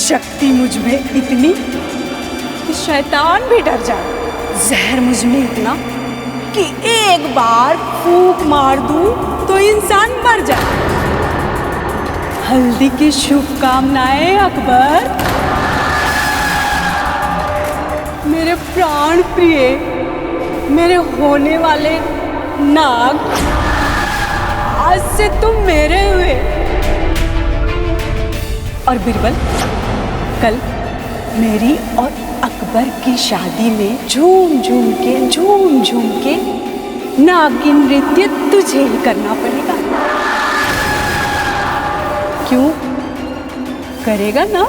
शक्ति मुझ में इतनी कि शैतान भी डर जाए, जहर मुझ में इतना कि एक बार फूंक मार दूं तो इंसान मर जाए। हल्दी की शुभकामनाएं अकबर। मेरे प्राण प्रिय, मेरे होने वाले नाग, आज से तुम मेरे हुए। और बिरबल, कल मेरी और अकबर की शादी में झूम झूम के नागिन नृत्य तुझे ही करना पड़ेगा। क्यों करेगा ना?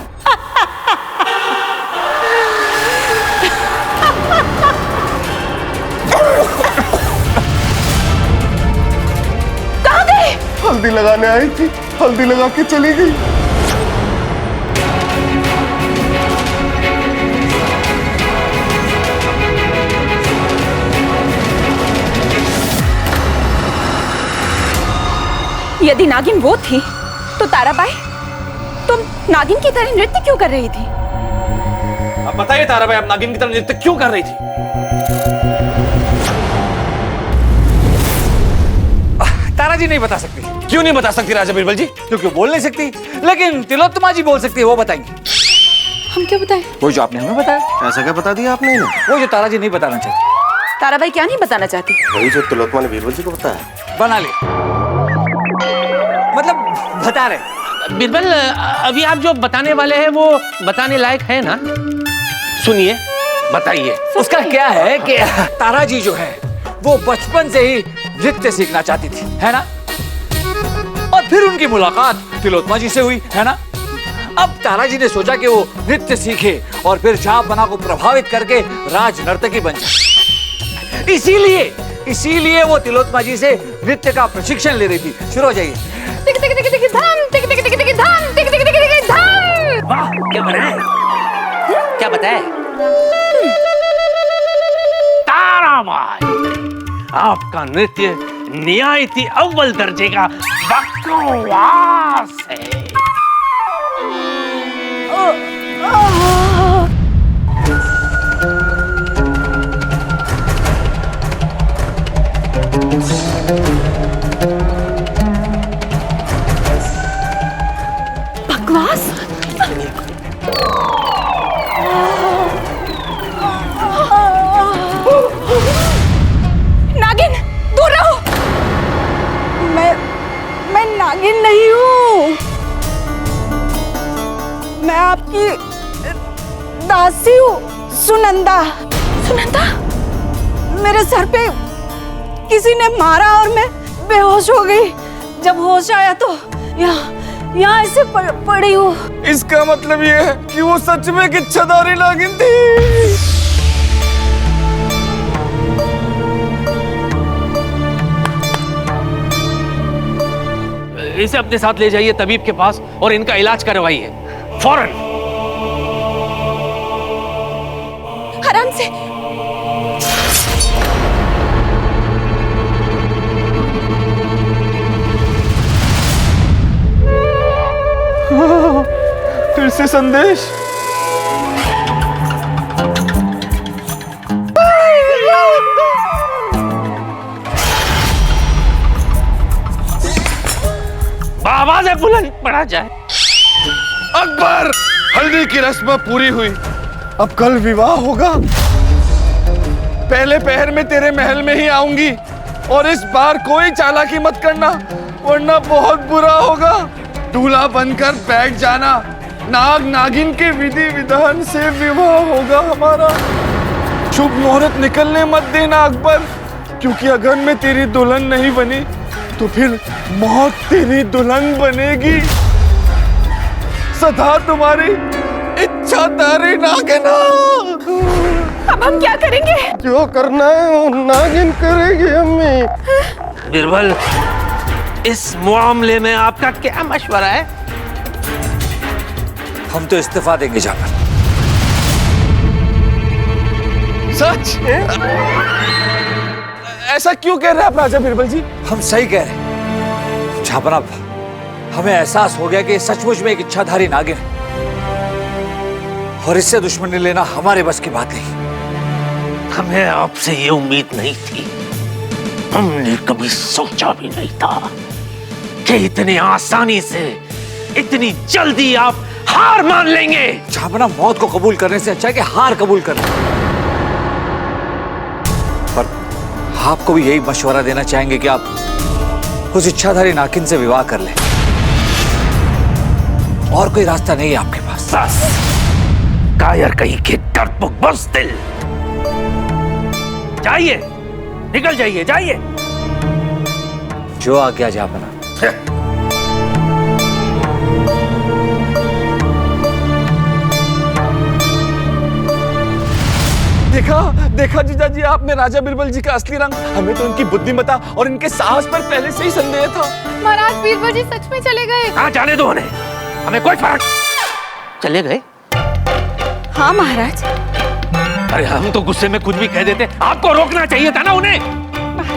कहाँ गए? हल्दी लगाने आई थी, हल्दी लगा के चली गई। यदि नागिन वो थी तो ताराबाई, तुम नागिन की तरह नृत्य क्यों कर रही थी? अब बताइए ताराबाई, आप नागिन की तरह नृत्य क्यों कर रही थी? तारा जी नहीं बता सकती। क्यों नहीं बता सकती राजा बिरबल जी? क्योंकि वो बोल नहीं सकती, लेकिन तिलोत्तमा जी बोल सकती है, वो बताएंगे। हम क्या बताएं? वो जो आपने हमें बताया। ऐसा क्या बता दिया आपने इन्हें? वो जो तारा जी नहीं बताना चाहती। ताराबाई क्या नहीं बताना चाहती? वही जो तिलोत्तमा ने बीरबल जी को बताया। बना ले, मतलब बता रहे। बिरबल, अभी आप जो बताने वाले हैं वो बताने लायक है ना? सुनिए, बताइए। उसका क्या है कि तारा जी जो है वो बचपन से ही नृत्य सीखना चाहती थी, है ना? और फिर उनकी मुलाकात तिलोत्तमा जी से हुई, है ना? अब तारा जी ने सोचा कि वो नृत्य सीखे और फिर जापना को प्रभावित करके राज नर्तकी बन जाए। इसीलिए वो तिलोत्तमा जी से नृत्य का प्रशिक्षण ले रही थी। शुरू हो जाइए। वाह, क्या बनाए? क्या बताए? ताराबाई, आपका नृत्य निहायती अव्वल दर्जे का बकवास है। बकवास? नागिन, दूर रहो। मैं नागिन नहीं हूँ। मैं आपकी दासी हूँ, सुनंदा। सुनंदा? मेरे सर पे किसी ने मारा और मैं बेहोश हो गई। जब होश आया तो यहाँ ऐसे पड़ी हूँ। इसका मतलब ये है कि वो सच में एक इच्छाधारी नागिन थी। इसे अपने साथ ले जाइए तबीब के पास और इनका इलाज करवाइए फौरन। आराम से। फिर से संदेश। आवाज है बुलंद पड़ा जाए। अकबर, हल्दी की रस्म पूरी हुई, अब कल विवाह होगा। पहले पहर में तेरे महल में ही आऊंगी और इस बार कोई चालाकी मत करना वरना बहुत बुरा होगा। दूल्हा बनकर बैठ जाना, नाग नागिन के विधि विधान से विवाह होगा हमारा। शुभ मुहूर्त निकलने मत देना अकबर, क्योंकि अगर मैं तेरी दुल्हन नहीं बनी तो फिर मौत तेरी दुल्हन बनेगी। सदा तुम्हारी इच्छा तारी नागिना। अब हम क्या करेंगे? जो करना है वो नागिन करेगी अम्मी। बिरबल, इस मामले में आपका क्या मशवरा है? हम तो इस्तीफा देंगे जाकर। सच? ऐसा क्यों कह रहे हैं आप राजा बिरबल जी? हम सही कह रहे हैं। झापना, हमें एहसास हो गया कि सचमुच में एक इच्छाधारी नागिन है। और इससे दुश्मनी लेना हमारे बस की बात नहीं। हमें आपसे ये उम्मीद नहीं थी, हमने कभी सोचा भी नहीं था कि इतने आसानी से, इतनी जल्दी आप हार मान लेंगे। जहां मौत को कबूल करने से अच्छा है कि हार कबूल करना। पर आपको भी यही मशवरा देना चाहेंगे कि आप उस इच्छाधारी नागिन से विवाह कर लें। और कोई रास्ता नहीं है आपके पास। बस कायर कहीं के डरपोक बुज़दिल, जाइए, निकल जाइए, जाइए। जो आज्ञा जा बना। देखा देखा जीजा जी आपने राजा बीरबल जी का असली रंग। हमें तो इनकी बुद्धिमत्ता और इनके साहस पर पहले से ही संदेह था। महाराज बीरबल जी सच में चले गए। हाँ, जाने दो उन्हें, हमें कोई फर्क। चले गए? हाँ महाराज। अरे हम तो गुस्से में कुछ भी कह देते, आपको रोकना चाहिए था ना उन्हें।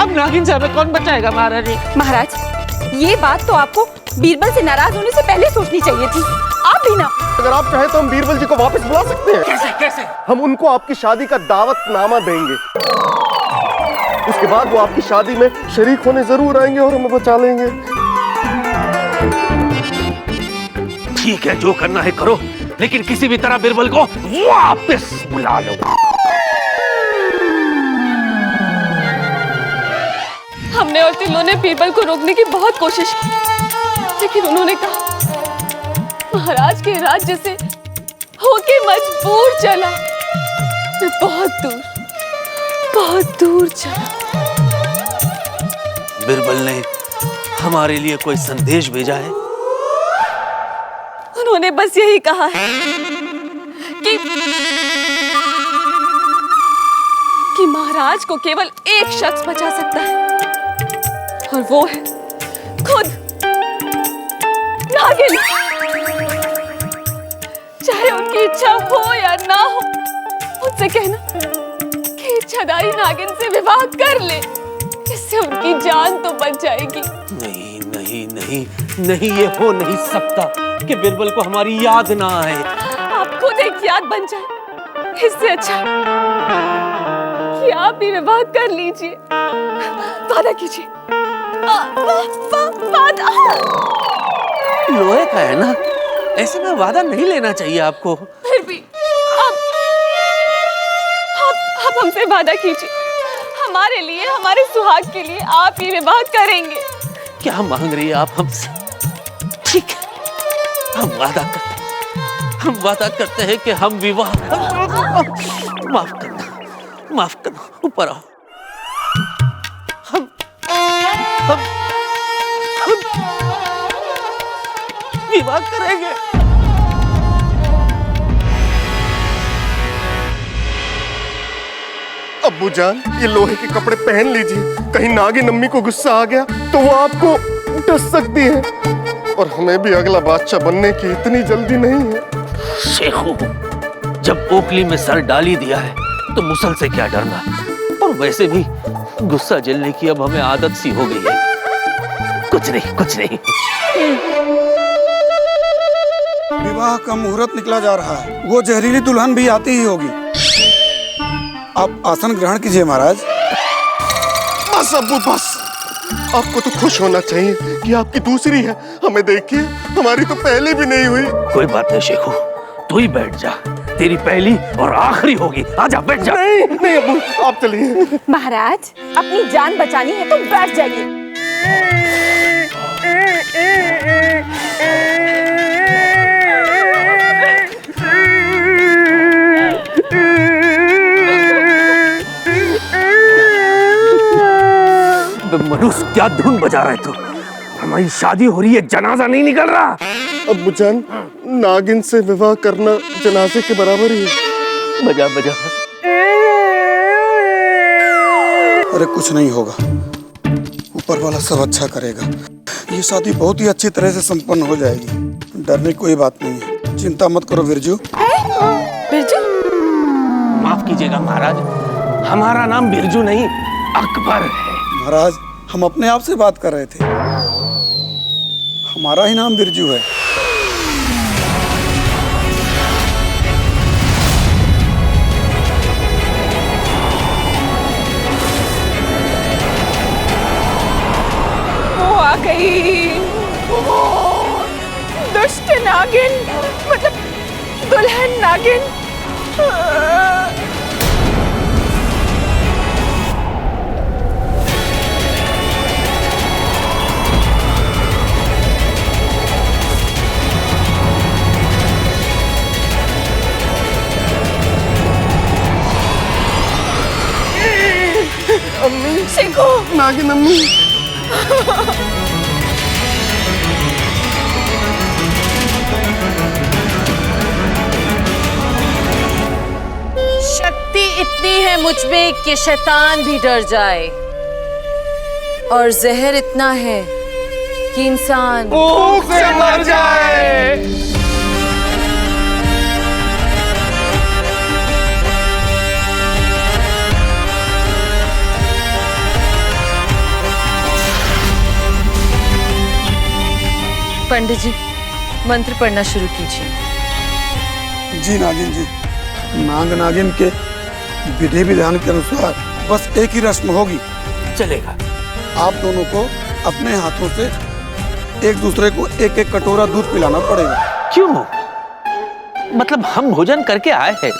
अब नागिन से हमें कौन बचाएगा महाराज जी? महाराज ये बात तो आपको बीरबल से नाराज होने से पहले सोचनी चाहिए थी। आप भी ना। अगर आप चाहे तो हम बीरबल जी को वापस बुला सकते हैं। कैसे कैसे? हम उनको आपकी शादी का दावतनामा देंगे। उसके बाद वो आपकी शादी में शरीक होने जरूर आएंगे और हमें बचा लेंगे। ठीक है, जो करना है करो, लेकिन किसी भी तरह बीरबल को वापस बुला लो। हमने और तिल्लो ने बीरबल को रोकने की बहुत कोशिश की, लेकिन उन्होंने कहा महाराज के राज्य से होके मजबूर चला। मैं बहुत दूर चला। बीरबल ने हमारे लिए कोई संदेश भेजा है? उन्होंने बस यही कहा है कि महाराज को केवल एक शख्स बचा सकता है, और वो है खुद नागिन। चाहे उनकी इच्छा हो या ना हो, उनसे कहना कि इच्छाधारी नागिन से विवाह कर ले, इससे उनकी जान तो बच जाएगी। नहीं नहीं नहीं नहीं, ये हो नहीं सकता कि बीरबल को हमारी याद ना आए। आप खुद एक याद बन जाए, इससे अच्छा कि आप भी विवाह कर लीजिए। वादा कीजिए। वादा। लोहे का है ना, ऐसे में वादा नहीं लेना चाहिए आपको। फिर भी आप हमसे वादा कीजिए, हमारे लिए, हमारे सुहाग के लिए आप ही विवाह करेंगे। क्या मांग रही है आप हमसे? ठीक है, हम वादा करते हैं कि हम विवाह। माफ करना, ऊपर आओ। हम विवाह करेंगे। अब्बू जान, ये लोहे के कपड़े पहन लीजिए। कहीं नागिन अम्मी को गुस्सा आ गया तो वो आपको डस सकती है। और हमें भी अगला बादशाह बनने की इतनी जल्दी नहीं है। शेखू, जब ओखली में सर डाली दिया है तो मुसल से क्या डरना। और वैसे भी गुस्सा झेलने की अब हमें आदत सी हो गई है। कुछ नहीं। विवाह का मुहूर्त निकला जा रहा है। वो जहरीली दुल्हन भी आती ही होगी। आप आसन ग्रहण कीजिए महाराज। बस अब्बू बस, आपको तो खुश होना चाहिए कि आपकी दूसरी है। हमें देखिए, हमारी तो पहली भी नहीं हुई। कोई बात नहीं शेखू, तू ही बैठ जा, तेरी पहली और आखिरी होगी। आजा बैठ जा। नहीं अब्बू, आप चलिए। महाराज, अपनी जान बचानी है तो बैठ जाइए। मनुष्य, क्या धुन बजा रहा है तू? हमारी शादी हो रही है, जनाजा नहीं निकल रहा। अब्बू जान, नागिन से विवाह करना जनाजे के बराबर ही है। बजा। अरे कुछ नहीं होगा, ऊपर वाला सब अच्छा करेगा। ये शादी बहुत ही अच्छी तरह से संपन्न हो जाएगी। डरने की कोई बात नहीं है। चिंता मत करो बिरजू। बिरजू? माफ कीजिएगा महाराज, हमारा नाम बिरजू नहीं, अकबर है। महाराज, हम अपने आप से बात कर रहे थे। हमारा ही नाम बिरजू है। दुल्हन नागिन। अम्मी, शिंकू, नागिन अम्मी। शक्ति इतनी है मुझ में कि शैतान भी डर जाए, और जहर इतना है कि इंसान भूख से मर जाए। पंडित जी, मंत्र पढ़ना शुरू कीजिए। जी नागिन जी, नाग नागिन के विधि विधान के अनुसार बस एक ही रस्म होगी। चलेगा। आप दोनों को अपने हाथों से एक दूसरे को एक एक कटोरा दूध पिलाना पड़ेगा। क्यों? मतलब हम भोजन करके आए हैं।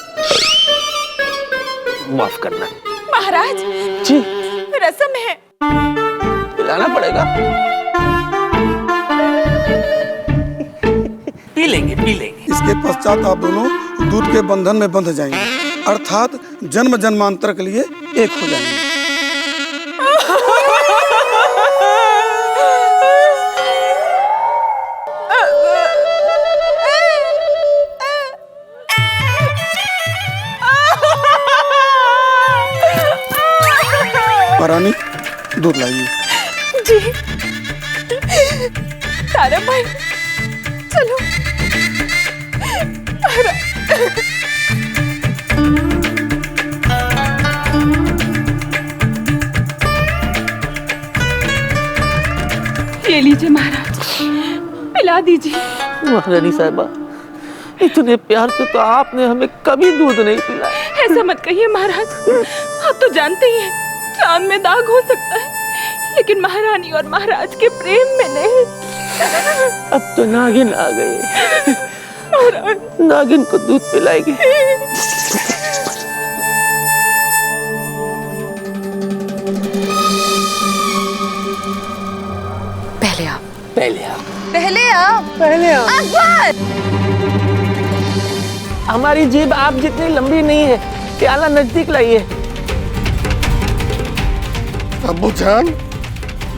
माफ करना। महाराज जी, रस्म है। पिलाना पड़ेगा। पी लेंगे, पी लेंगे। इसके पश्चात आप दोनों दूध के बंधन में बंध जाएंगे, अर्थात जन्म जन्मांतर के लिए एक हो जाएंगे। महारानी, दूध लाइए। जी। तारा भाई, चलो। ये लीजिए महाराज, पिला दीजिए। महारानी साहिबा, इतने प्यार से तो आपने हमें कभी दूध नहीं पिलाया। ऐसा मत कहिए महाराज, आप तो जानते ही हैं चांद में दाग हो सकता है, लेकिन महारानी और महाराज के प्रेम में नहीं। अब तो नागिन आ गई। नागिन को दूध पिलाएगी। पहले आप, पहले आप। पहले आप, पहले आप। अकबर! हमारी जीभ आप जितनी लंबी नहीं है। प्याला नजदीक लाइए। अब्बू जान,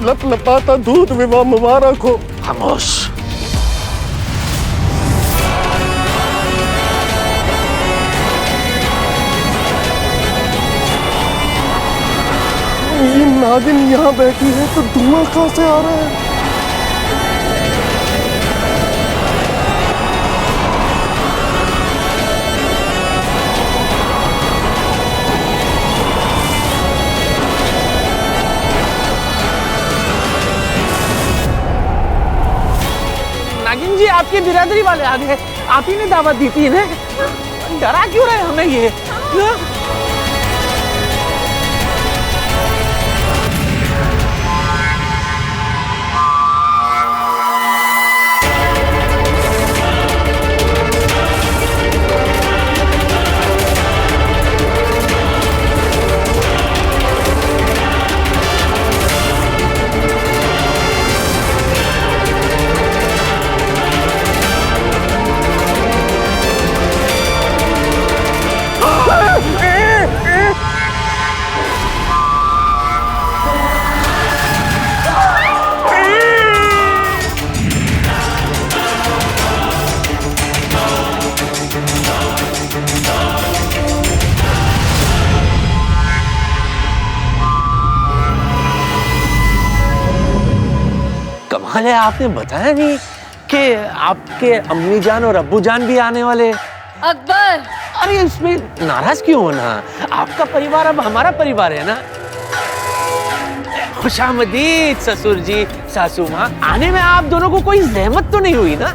लप लपाता दूध विवाह मुबारक हो। खामोश। ये नागिन यहाँ बैठी है तो धुआं कहाँ से आ रहा है? नागिन जी, आपकी बिरादरी वाले आ गए। आप ही ने दावत दी थी इन्हें। डरा क्यों रहे हमें ये? कमाल है, आपने बताया नहीं कि आपके अम्मी जान और अब्बू जान भी आने वाले। अकबर! अरे इसमें नाराज क्यों होना? आपका परिवार अब हमारा परिवार है ना। खुशामदीद ससुर जी, सासू माँ। आने में आप दोनों को कोई जहमत तो नहीं हुई ना?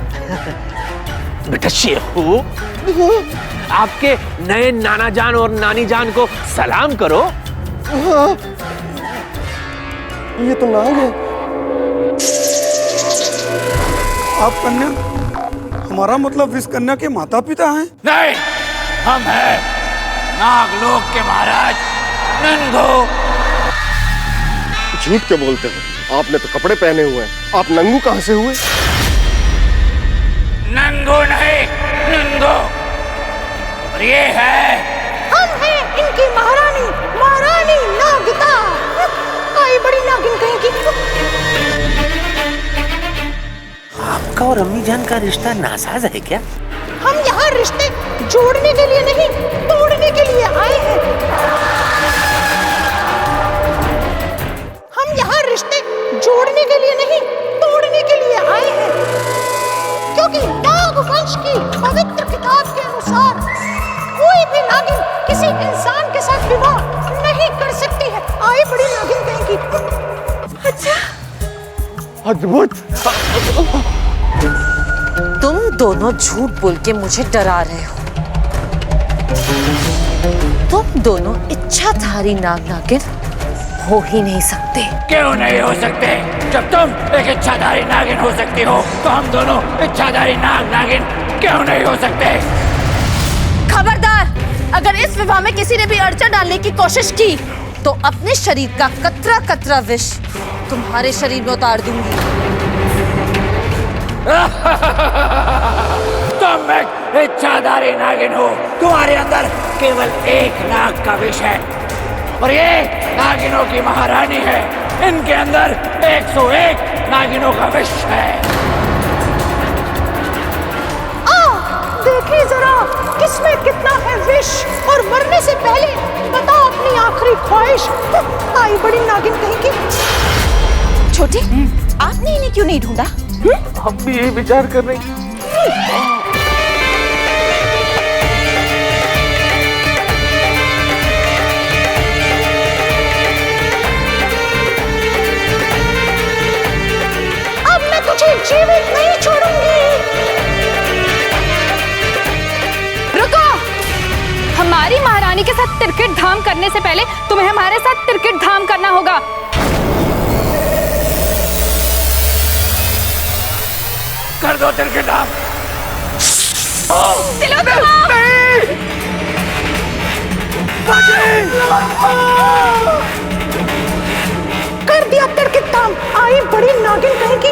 बेटा शेखू, आपके नए नाना जान और नानी जान को सलाम करो। हाँ, ये तो नाग है। आप कन्या हमारा मतलब विष कन्या के माता पिता हैं? नहीं, हम हैं नागलोक के महाराज नंगो। झूठ क्यों बोलते हो? आपने तो कपड़े पहने हुए हैं, आप नंगू कहाँ से हुए? नंगो नहीं, नंगो। और ये है, हम हैं इनकी महारानी, महारानी नागिता। आई बड़ी नागिन कहेगी। आपका और अम्मी जान का रिश्ता नासाज है क्या? हम यहाँ रिश्ते जोड़ने के लिए नहीं, तोड़ने के लिए आए हैं। हम यहाँ रिश्ते जोड़ने के लिए नहीं, तोड़ने के लिए आए हैं। क्योंकि नागवंश की पवित्र किताब के अनुसार कोई भी नागिन किसी इंसान के साथ विवाह नहीं कर सकती है। आई बड़ी नागिन कहेगी। अच्छा, अद्भुत। तुम दोनों झूठ बोल के मुझे डरा रहे हो। तुम दोनों इच्छाधारी नाग नागिन हो ही नहीं सकते। क्यों नहीं हो सकते? जब तुम एक इच्छाधारी नागिन हो सकती हो, तो हम दोनों इच्छाधारी नाग नागिन क्यों नहीं हो सकते? खबरदार, अगर इस विवाह में किसी ने भी अड़चन डालने की कोशिश की तो अपने शरीर का कतरा कतरा विष तुम्हारे शरीर में उतार दूंगी। तुम एक इच्छाधारी नागिन हो, तुम्हारे अंदर केवल एक नाग का विष है और ये नागिनों की महारानी है। इनके अंदर 101 नागिनों का विष है। देखिए जरा किसमें कितना है विष। और मरने से पहले बताओ अपनी आखिरी ख्वाहिश। आई बड़ी नागिन कहेगी। छोटी, आपने इन्हें क्यों नहीं ढूंढा? हम भी यही विचार कर रहे हैं। अब मैं तुझे जीवित नहीं छोड़ूंगी। रुको! हमारी महारानी के साथ तिरकिट धाम करने से पहले तुम्हें हमारे साथ तिरकिट धाम करना होगा। कर दो तिरकिट धाम। कर दिया तिरकिट धाम। आई बड़ी नागिन कहेगी।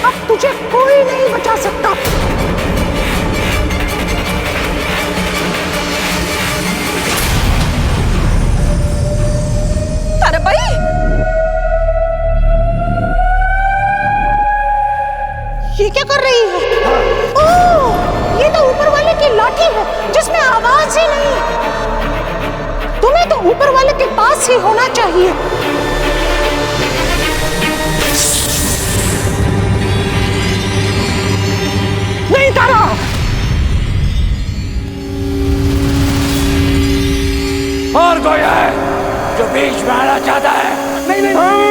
अब तुझे कोई नहीं बचा सकता। अरे भाई, ये क्या कर रही है? ओह, ये तो ऊपर वाले की लाठी है जिसमें आवाज ही नहीं है। तुम्हें तो ऊपर वाले के पास ही होना चाहिए। नहीं तारा। और कोई है जो बीच में आना चाहता है? नहीं नहीं